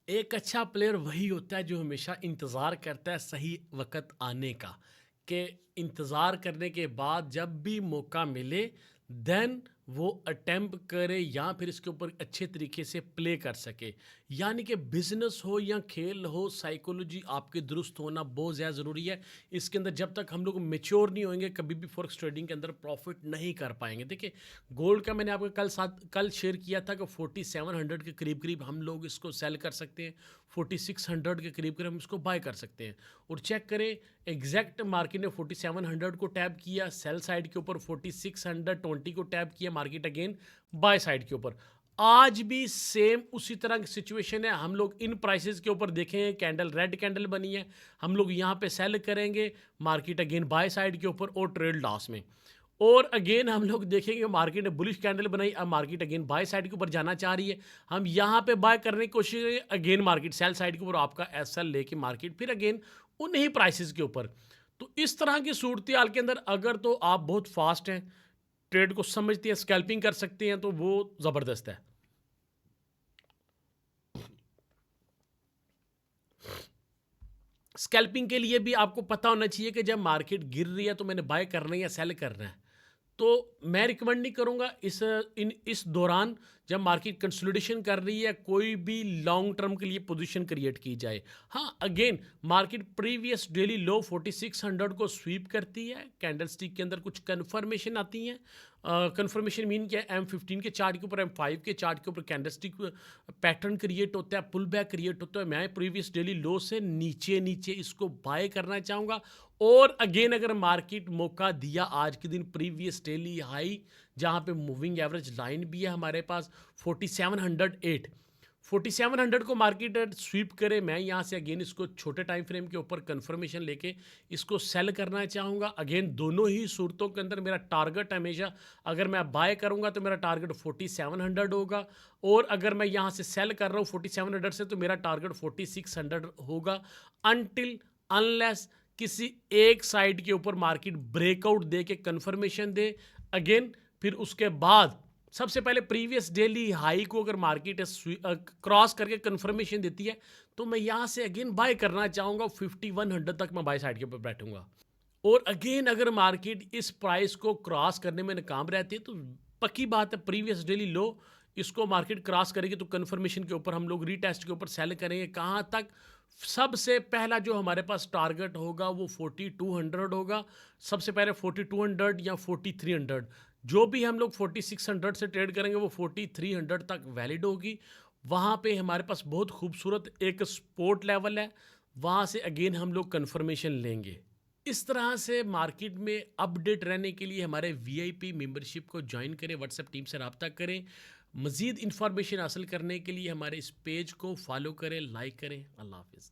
एक अच्छा प्लेयर वही होता है जो हमेशा इंतज़ार करता है सही वक़्त आने का, कि इंतज़ार करने के बाद जब भी मौका मिले देन वो अटेम्प्ट करे या फिर इसके ऊपर अच्छे तरीके से प्ले कर सके। यानी कि बिज़नेस हो या खेल हो, साइकोलॉजी आपकी दुरुस्त होना बहुत ज़्यादा ज़रूरी है। इसके अंदर जब तक हम लोग मैच्योर नहीं होंगे, कभी भी फॉरेक्स ट्रेडिंग के अंदर प्रॉफ़िट नहीं कर पाएँगे। देखिए, गोल्ड का मैंने आपको कल शेयर किया था कि 4700 के करीब-करीब हम लोग इसको सेल कर सकते हैं, 4600 के करीब-करीब हम इसको बाय कर सकते हैं। और चेक करें, एग्जैक्ट मार्केट ने 4700 को टैप किया, सेल साइड के ऊपर 4620 को टैप किया, मार्केट अगेन बाय साइड के ऊपर। आज भी सेम उसी तरह की सिचुएशन है। हम लोग इन प्राइसेस के ऊपर देखें, कैंडल रेड कैंडल बनी है, हम लोग यहाँ पे सेल करेंगे, मार्केट अगेन बाय साइड के ऊपर और ट्रेड लॉस में। और अगेन हम लोग देखेंगे मार्केट ने बुलिश कैंडल बनाई, अब मार्केट अगेन बाय साइड के ऊपर जाना चाह रही है, हम यहाँ पे बाय करने की कोशिश करेंगे, अगेन मार्केट सेल साइड के ऊपर आपका एसएल लेके मार्केट फिर अगेन उन्हीं प्राइसेस के ऊपर। तो इस तरह की सूरत हाल के अंदर अगर तो आप बहुत फास्ट हैं, ट्रेड को समझते हैं, स्कैल्पिंग कर सकते हैं, तो वो ज़बरदस्त है। स्कैल्पिंग के लिए भी आपको पता होना चाहिए कि जब मार्केट गिर रही है तो मैंने बाय करना है या सेल करना है। तो मैं रिकमेंड नहीं करूँगा इस दौरान जब मार्केट कंसोलिडेशन कर रही है कोई भी लॉन्ग टर्म के लिए पोजीशन क्रिएट की जाए। हाँ, अगेन मार्केट प्रीवियस डेली लो 4600 को स्वीप करती है, कैंडलस्टिक के अंदर कुछ कन्फर्मेशन आती हैं। कन्फर्मेशन मीन क्या है, M15 के चार्ट के ऊपर, M5 के चार्ट के ऊपर कैंडलस्टिक पैटर्न क्रिएट होता है, पुल बैक क्रिएट होता है। मैं प्रीवियस डेली लो से नीचे नीचे इसको बाय करना चाहूँगा। और अगेन अगर मार्केट मौका दिया आज के दिन, प्रीवियस डेली हाई जहां पे मूविंग एवरेज लाइन भी है हमारे पास 4708, 4700 को मार्केट स्वीप करे, मैं यहां से अगेन इसको छोटे टाइम फ्रेम के ऊपर कंफर्मेशन लेके इसको सेल करना चाहूंगा। अगेन दोनों ही सूरतों के अंदर मेरा टारगेट हमेशा, अगर मैं बाय करूंगा तो मेरा टारगेट 4700 होगा, और अगर मैं यहां से सेल कर रहा हूं 4700 से तो मेरा टारगेट 4600 होगा। अनटिल अनलेस किसी एक साइड के ऊपर मार्केट ब्रेकआउट दे के कंफर्मेशन दे, अगेन फिर उसके बाद सबसे पहले प्रीवियस डेली हाई को अगर मार्केट क्रॉस करके कंफर्मेशन देती है तो मैं यहां से अगेन बाय करना चाहूंगा, 5100 तक मैं बाय साइड के ऊपर बैठूंगा। और अगेन अगर मार्केट इस प्राइस को क्रॉस करने में नाकाम रहती है तो पक्की बात है प्रीवियस डेली लो इसको मार्केट क्रॉस करेगी तो कंफर्मेशन के ऊपर हम लोग रीटेस्ट के ऊपर सेल करेंगे। कहाँ तक? सबसे पहला जो हमारे पास टारगेट होगा वो 4200 होगा। सबसे पहले 4200 या 4300, जो भी हम लोग 4600 से ट्रेड करेंगे वो 4300 तक वैलिड होगी। वहाँ पे हमारे पास बहुत खूबसूरत एक सपोर्ट लेवल है, वहाँ से अगेन हम लोग कंफर्मेशन लेंगे। इस तरह से मार्केट में अपडेट रहने के लिए हमारे वीआईपी मेंबरशिप को ज्वाइन करें, व्हाट्सएप टीम से रब्ता करें। मज़ीद इन्फॉर्मेशन हासिल करने के लिए हमारे इस पेज को फॉलो करें, लाइक करें। अल्लाह हाफिज़।